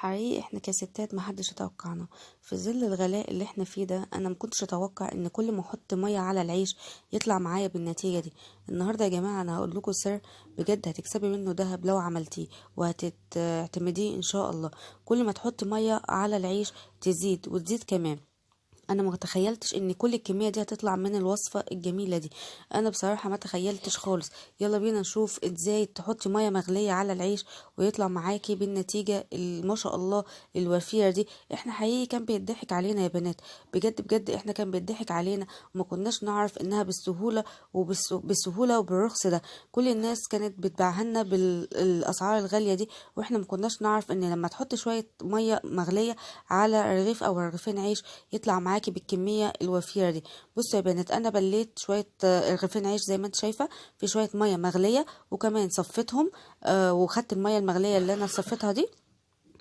حقيقي احنا كستات محدش يتوقعنا في ظل الغلاء اللي احنا فيه ده. انا مكنتش اتوقع ان كل ما احط ميه على العيش يطلع معايا بالنتيجه دي. النهارده يا جماعه انا هقول لكم سر بجد هتكسبي منه دهب لو عملتيه وهتعتمديه ان شاء الله. كل ما تحطي ميه على العيش تزيد وتزيد كمان. انا ما تخيلتش ان كل الكميه دي هتطلع من الوصفه الجميله دي. انا بصراحه ما تخيلتش خالص. يلا بينا نشوف ازاي تحطي ميه مغليه على العيش ويطلع معاكي بالنتيجه ما شاء الله الوفيره دي. احنا حقيقي كان بيضحك علينا يا بنات. بجد بجد احنا كان بيضحك علينا وما كناش نعرف انها بالسهوله وبالسهوله وبالرخص ده. كل الناس كانت بتبيعها لنا بالاسعار الغاليه دي، واحنا ما كناش نعرف ان لما تحط شويه ميه مغليه على رغيف او رغيفين عيش يطلع معاكي بالكميه الوفيره دي. بصوا يا بنات، انا بليت شويه رغيفين عيش زي ما انت شايفه في شويه ميه مغليه، وكمان صفيتهم. وخدت الميه المغليه اللي انا صفيتها دي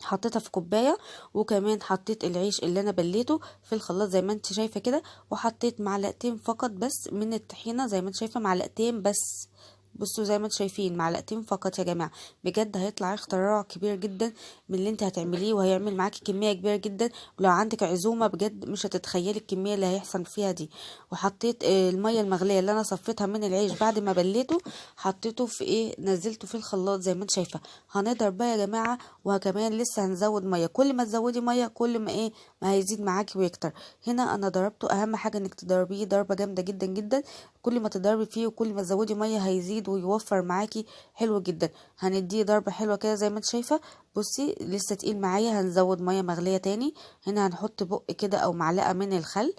حطيتها في كوبايه، وكمان حطيت العيش اللي انا بليته في الخلاط زي ما انت شايفه كده، وحطيت معلقتين فقط بس من الطحينه زي ما انت شايفه، معلقتين بس. بصوا زي ما انتم شايفين معلقتين فقط يا جماعه. بجد هيطلع اختراع كبير جدا من اللي انت هتعمليه، وهيعمل معاكي كميه كبيره جدا. ولو عندك عزومه بجد مش هتتخيلي الكميه اللي هيحصل فيها دي. وحطيت الميه المغليه اللي انا صفيتها من العيش بعد ما بليته، حطيته في نزلته في الخلاط زي ما انت شايفه. هنضرب بقى يا جماعه، وكمان لسه هنزود ميه. كل ما تزودي ميه كل ما ما هيزيد معاكي ويكتر. هنا انا ضربته، اهم حاجه انك تضربيه ضربه جامده جدا جدا. كل ما تضربي فيه وكل ما تزودي ميه هيزيد ويوفر معاكي حلو جدا. هنديه ضربه حلوه كده زي ما انت شايفه. بصي لسه تقيل معايا، هنزود ميه مغليه تاني. هنا هنحط بق كده او معلقه من الخل،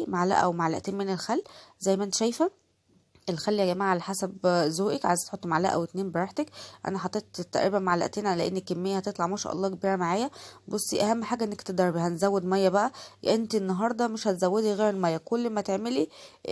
معلقه او معلقتين من الخل زي ما انت شايفه. الخل يا جماعه على حسب ذوقك، عايزه تحطي معلقه او اتنين براحتك. انا حطيت تقريبا معلقتين على ان الكميه هتطلع ما شاء الله كبيره معايا. بصي اهم حاجه انك تضربي. هنزود ميه بقى. انت النهارده مش هتزودي غير الميه. كل ما تعملي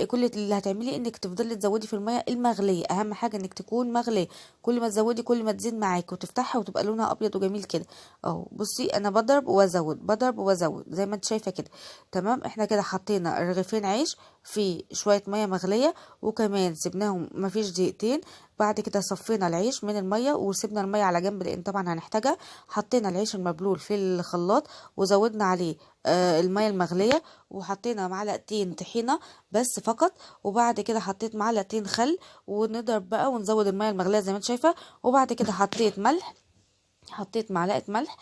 كل اللي هتعملي انك تفضلي تزودي في الميه المغليه. اهم حاجه انك تكون مغليه. كل ما تزودي كل ما تزيد معاكي وتفتحها وتبقى لونها ابيض وجميل كده اهو. بصي انا بضرب وازود بضرب وازود زي ما انت شايفه كده. تمام، احنا كده حطينا رغيفين عيش في شويه ميه مغليه، وكمان سيبناهم مفيش دقيقتين. بعد كده صفينا العيش من الميه وسيبنا الميه على جنب لان طبعا هنحتاجها. حطينا العيش المبلول في الخلاط وزودنا عليه الميه المغليه، وحطينا معلقتين طحينه بس فقط. وبعد كده حطيت معلقتين خل، ونضرب بقى ونزود الميه المغليه زي ما انت شايفه. وبعد كده حطيت ملح، حطيت معلقه ملح.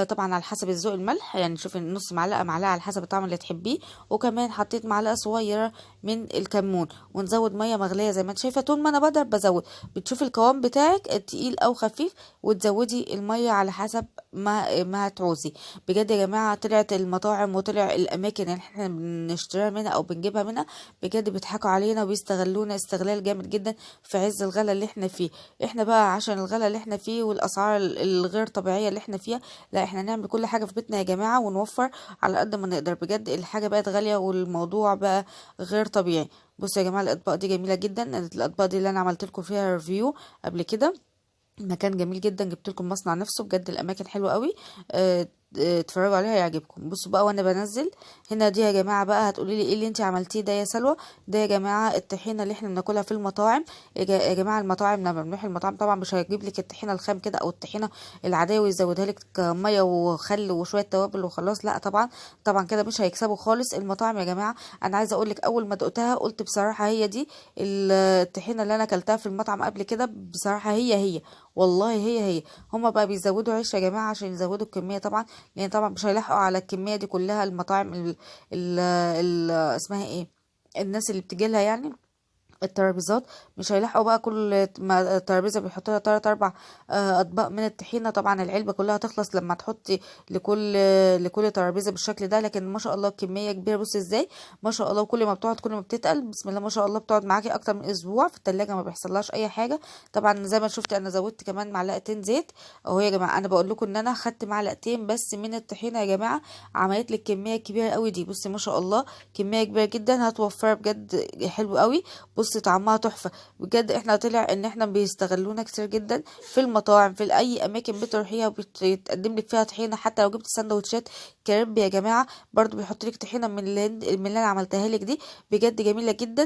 طبعا على حسب الذوق الملح، يعني شوفي نص معلقه معلقه على حسب الطعم اللي تحبيه. وكمان حطيت معلقه صغيره من الكمون. ونزود ميه مغليه زي ما انت شايفه. طول ما انا بضرب بزود، بتشوفي القوام بتاعك تقيل او خفيف وتزودي الميه على حسب ما هتعوزي. بجد يا جماعه طلعت المطاعم وطلع الاماكن اللي احنا بنشتريها منها او بنجيبها منها بجد بيضحكوا علينا وبيستغلونا استغلال جامد جدا في عز الغلا اللي احنا فيه. احنا بقى عشان الغلا اللي احنا فيه والاسعار الغير طبيعيه اللي احنا فيها، لا احنا نعمل كل حاجه في بيتنا يا جماعه ونوفر على قد ما نقدر. بجد الحاجه بقت غاليه والموضوع بقى غير طبيعي. بصوا يا جماعه الاطباق دي جميله جدا. الاطباق دي اللي انا عملت لكم فيها ريفيو قبل كده، مكان جميل جدا. جبت لكم مصنع نفسه، بجد الاماكن حلوه قوي. اتفرجوا عليها يعجبكم. بصوا بقى وانا بنزل هنا دي يا جماعه، بقى هتقولي لي ايه اللي انت عملتيه ده يا سلوى؟ ده يا جماعه الطحينه اللي احنا بناكلها في المطاعم. يا جماعه المطاعم لما بنروح المطاعم طبعا مش هيجيب لك الطحينه الخام كده او الطحينه العاديه ويزودها لك ميه وخل وشويه توابل وخلاص. لا طبعا، طبعا كده مش هيكسبوا خالص المطاعم يا جماعه. انا عايزه اقول لك اول ما دقتها قلت بصراحه هي دي الطحينه اللي انا اكلتها في المطعم قبل كده. بصراحه هي والله هي. هما بقى بيزودوا عيش يا جماعه عشان يزودوا الكميه طبعا، لان طبعا مش هيلحقوا على الكميه دي كلها. المطاعم ال اسمها ايه، الناس اللي بتجي لها يعني الترابيزات مش هيلحقوا بقى. كل ما ترابيزه بيحط لها 3 4 اطباق من الطحينه. طبعا العلبه كلها تخلص لما تحطي لكل ترابيزه بالشكل ده. لكن ما شاء الله كميه كبيره. بصي ازاي ما شاء الله، كل ما بتقعد كل ما بتتقل. بسم الله ما شاء الله، بتقعد معاكي اكتر من اسبوع في التلاجة ما بيحصلهاش اي حاجه. طبعا زي ما شفتي انا زودت كمان معلقتين زيت اهو يا جماعه. انا بقول لكم ان انا خدت معلقتين بس من الطحينه يا جماعه، عملت لي الكميه الكبيره قوي دي. بصي ما شاء الله كميه كبيره جدا هتوفر بجد حلو قوي. بصي طعمها تحفه بجد. احنا طلع ان احنا بيستغلونا كتير جدا في المطاعم، في اي اماكن بتروحيها وبتقدم لك فيها طحينه. حتى لو جبت سندوتشات كريب يا جماعه برضو بيحط لك طحينه من اللي انا عملتها لك دي. بجد جميله جدا.